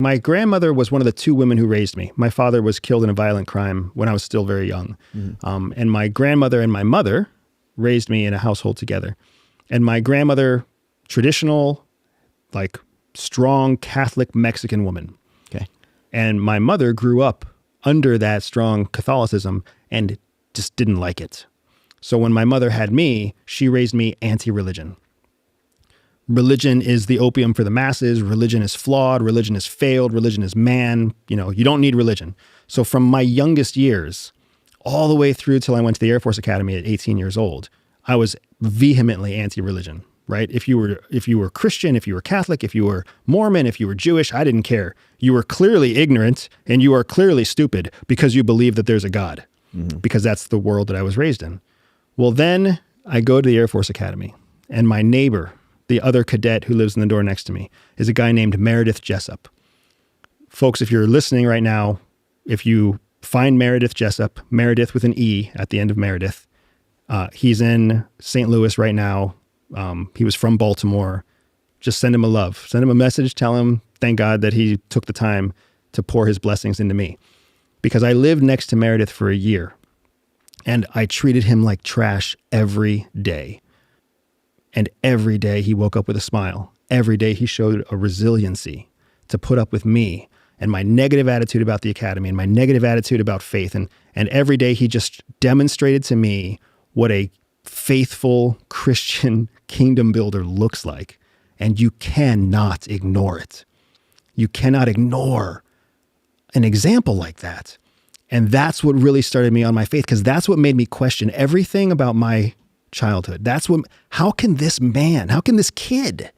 My grandmother was one of the two women who raised me. My father was killed in a violent crime when I was still very young. And my grandmother and my mother raised me in a household together. And my grandmother, traditional, like strong Catholic Mexican woman. Okay. And my mother grew up under that strong Catholicism and just didn't like it. So when my mother had me, she raised me anti-religion. Religion is the opium for the masses. Religion is flawed. Religion is failed. Religion is man. You know, you don't need religion. So from my youngest years all the way through till I went to the Air Force Academy at 18 years old, I was vehemently anti-religion, right? If you were Christian, if you were Catholic, if you were Mormon, if you were Jewish, I didn't care. You were clearly ignorant and you are clearly stupid because you believe that there's a God, because that's the world that I was raised in. Well, then I go to the Air Force Academy, and my neighbor, the other cadet who lives in the door next to me, is a guy named Meredith Jessup. Folks, if you're listening right now, if you find Meredith Jessup, Meredith with an E at the end of Meredith, he's in St. Louis right now. He was from Baltimore. Just send him a love. Send him a message. Tell him, thank God that he took the time to pour his blessings into me. Because I lived next to Meredith for a year, and I treated him like trash every day. And every day he woke up with a smile. Every day he showed a resiliency to put up with me and my negative attitude about the academy and my negative attitude about faith. And every day he just demonstrated to me what a faithful Christian kingdom builder looks like. And you cannot ignore it. You cannot ignore an example like that. And that's what really started me on my faith, because that's what made me question everything about my childhood. How can this man, how can this kid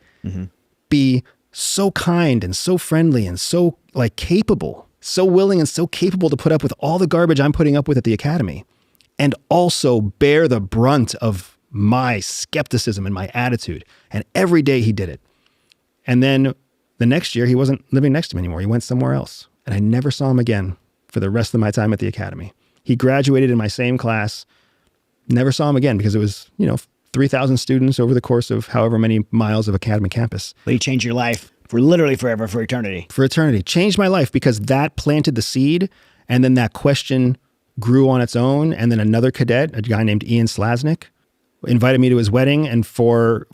be so kind and so friendly and so like capable, so willing and so capable to put up with all the garbage I'm putting up with at the academy, and also bear the brunt of my skepticism and my attitude? And every day he did it. And then the next year he wasn't living next to me anymore. He went somewhere else, and I never saw him again for the rest of my time at the academy. He graduated in my same class. Never saw him again because it was, 3,000 students over the course of however many miles of academy campus. But he changed your life for literally forever, for eternity. For eternity. Changed my life because that planted the seed, and then that question grew on its own. And then another cadet, a guy named Ian Slasnick, invited me to his wedding. And for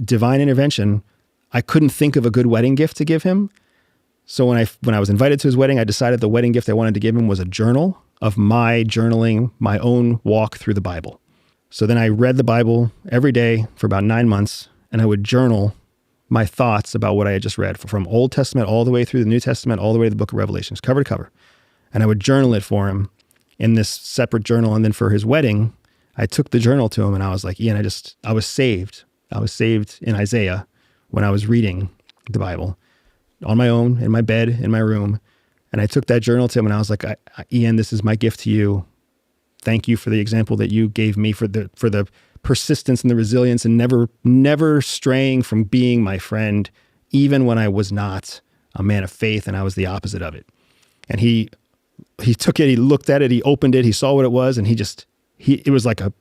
divine intervention, I couldn't think of a good wedding gift to give him. So when I was invited to his wedding, I decided the wedding gift I wanted to give him was a journal of my journaling, my own walk through the Bible. So then I read the Bible every day for about 9 months, and I would journal my thoughts about what I had just read, from Old Testament all the way through the New Testament, all the way to the book of Revelations, cover to cover. And I would journal it for him in this separate journal. And then for his wedding, I took the journal to him, and I was like, Ian, I was saved. I was saved in Isaiah when I was reading the Bible on my own, in my bed, in my room. And I took that journal to him, and I was like, Ian, this is my gift to you. Thank you for the example that you gave me, for the persistence and the resilience, and never straying from being my friend, even when I was not a man of faith and I was the opposite of it. And he took it, he looked at it, he opened it, he saw what it was, and it was like a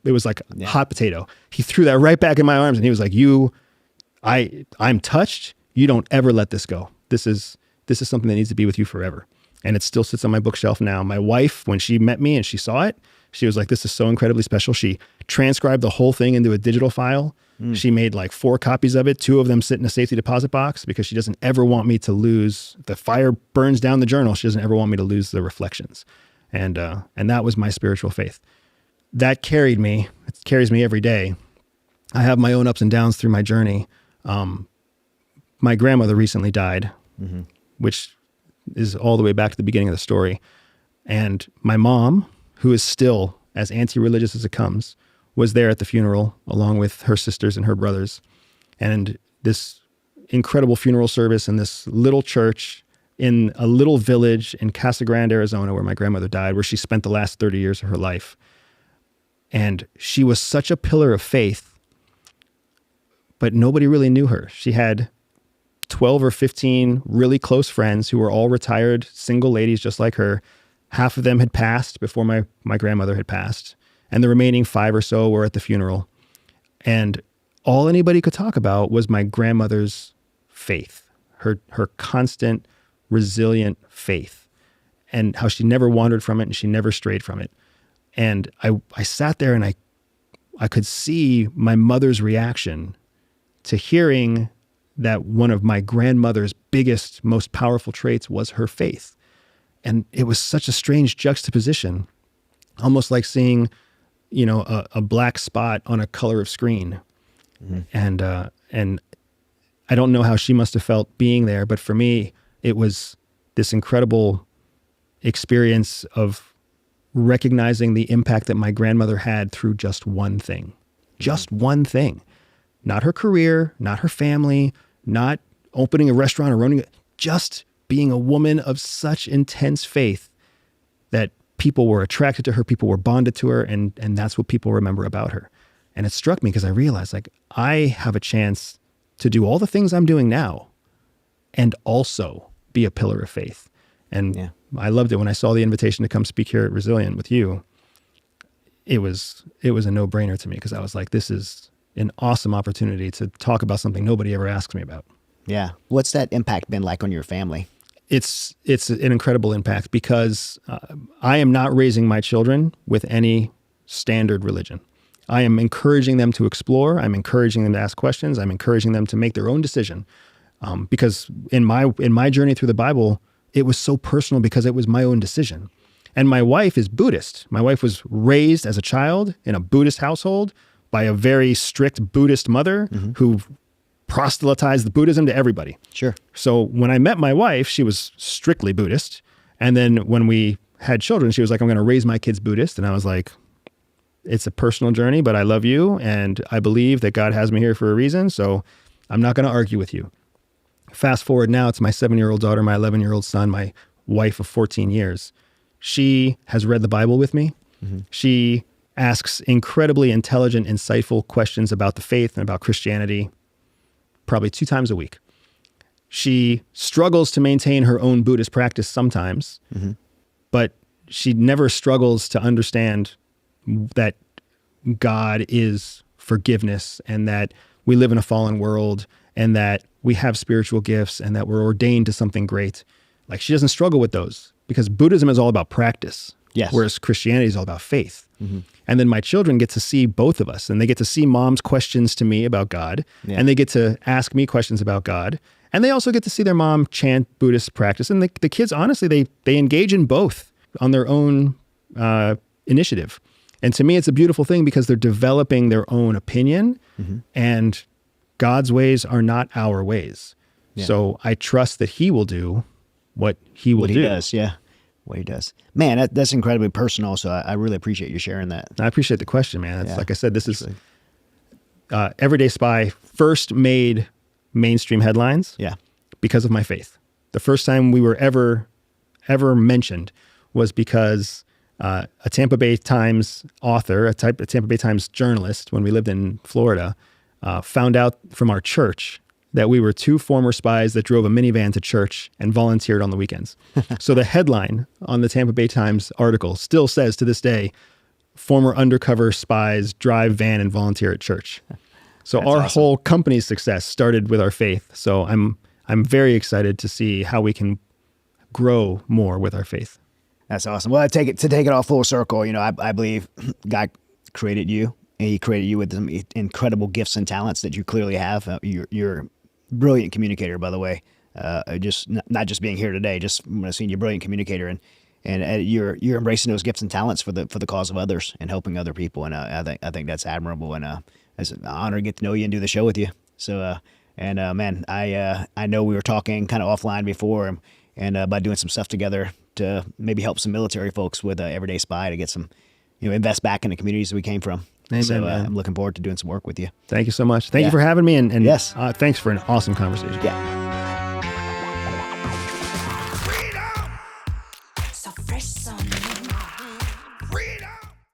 hot potato. He threw that right back in my arms, and he was like, I'm touched. You don't ever let this go. This is something that needs to be with you forever. And it still sits on my bookshelf now. My wife, when she met me and she saw it, she was like, this is so incredibly special. She transcribed the whole thing into a digital file. She made like 4 copies of it. 2 of them sit in a safety deposit box because she doesn't ever want me to lose. If the fire burns down the journal, she doesn't ever want me to lose the reflections. And that was my spiritual faith. That carried me. It carries me every day. I have my own ups and downs through my journey. My grandmother recently died, which is all the way back to the beginning of the story. And my mom, who is still as anti-religious as it comes, was there at the funeral along with her sisters and her brothers. And this incredible funeral service in this little church in a little village in Casa Grande, Arizona, where my grandmother died, where she spent the last 30 years of her life. And she was such a pillar of faith, but nobody really knew her. She had 12 or 15 really close friends who were all retired single ladies just like her. Half of them had passed before my grandmother had passed, and the remaining 5 or so were at the funeral. And all anybody could talk about was my grandmother's faith, her constant resilient faith, and how she never wandered from it and she never strayed from it. And I sat there and I could see my mother's reaction to hearing that one of my grandmother's biggest, most powerful traits was her faith. And it was such a strange juxtaposition, almost like seeing, a black spot on a color of screen. And I don't know how she must have felt being there, but for me, it was this incredible experience of recognizing the impact that my grandmother had through just one thing. Just one thing. Not her career, not her family, not opening a restaurant or running, just being a woman of such intense faith that people were attracted to her, people were bonded to her, and that's what people remember about her. And it struck me because I realized, like, I have a chance to do all the things I'm doing now and also be a pillar of faith. And I loved it when I saw the invitation to come speak here at Resilient with you. It was a no-brainer to me, because I was like, this is an awesome opportunity to talk about something nobody ever asks me about. Yeah. What's that impact been like on your family? It's an incredible impact, because I am not raising my children with any standard religion. I am encouraging them to explore. I'm encouraging them to ask questions. I'm encouraging them to make their own decision. Because in my journey through the Bible, it was so personal because it was my own decision. And my wife is Buddhist. My wife was raised as a child in a Buddhist household by a very strict Buddhist mother who proselytized the Buddhism to everybody. Sure. So when I met my wife, she was strictly Buddhist. And then when we had children, she was like, I'm going to raise my kids Buddhist. And I was like, it's a personal journey, but I love you. And I believe that God has me here for a reason. So I'm not going to argue with you. Fast forward now, it's my 7-year-old daughter, my 11-year-old son, my wife of 14 years. She has read the Bible with me. She asks incredibly intelligent, insightful questions about the faith and about Christianity probably 2 times a week. She struggles to maintain her own Buddhist practice sometimes, but she never struggles to understand that God is forgiveness, and that we live in a fallen world, and that we have spiritual gifts, and that we're ordained to something great. Like, she doesn't struggle with those, because Buddhism is all about practice. Yes. Whereas Christianity is all about faith. And then my children get to see both of us, and they get to see mom's questions to me about God, and they get to ask me questions about God. And they also get to see their mom chant Buddhist practice. And the kids, honestly, they engage in both on their own initiative. And to me, it's a beautiful thing, because they're developing their own opinion, and God's ways are not our ways. So I trust that he will do what he will do. What he does, what he does. Man, that's incredibly personal, so I really appreciate you sharing that. I appreciate the question, man. It's like I said, this is Everyday Spy first made mainstream headlines because of my faith. The first time we were ever mentioned was because a Tampa Bay Times author, a Tampa Bay Times journalist, when we lived in Florida, found out from our church that we were 2 former spies that drove a minivan to church and volunteered on the weekends. So the headline on the Tampa Bay Times article still says to this day, "Former undercover spies drive van and volunteer at church." So that's our awesome. Whole company's success started with our faith. So I'm very excited to see how we can grow more with our faith. That's awesome. Well, to take it all full circle, I believe God created you, and he created you with some incredible gifts and talents that you clearly have. You're a brilliant communicator, by the way. Just not just being here today, just when I've seen you, brilliant communicator, and you're embracing those gifts and talents for the cause of others and helping other people. And I think that's admirable, and it's an honor to get to know you and do the show with you. So man, I know we were talking kind of offline before, and about doing some stuff together to maybe help some military folks with Everyday Spy to get some, invest back in the communities that we came from. Amen, so man. I'm looking forward to doing some work with you. Thank you so much. Thank you for having me, and yes, thanks for an awesome conversation. Yeah.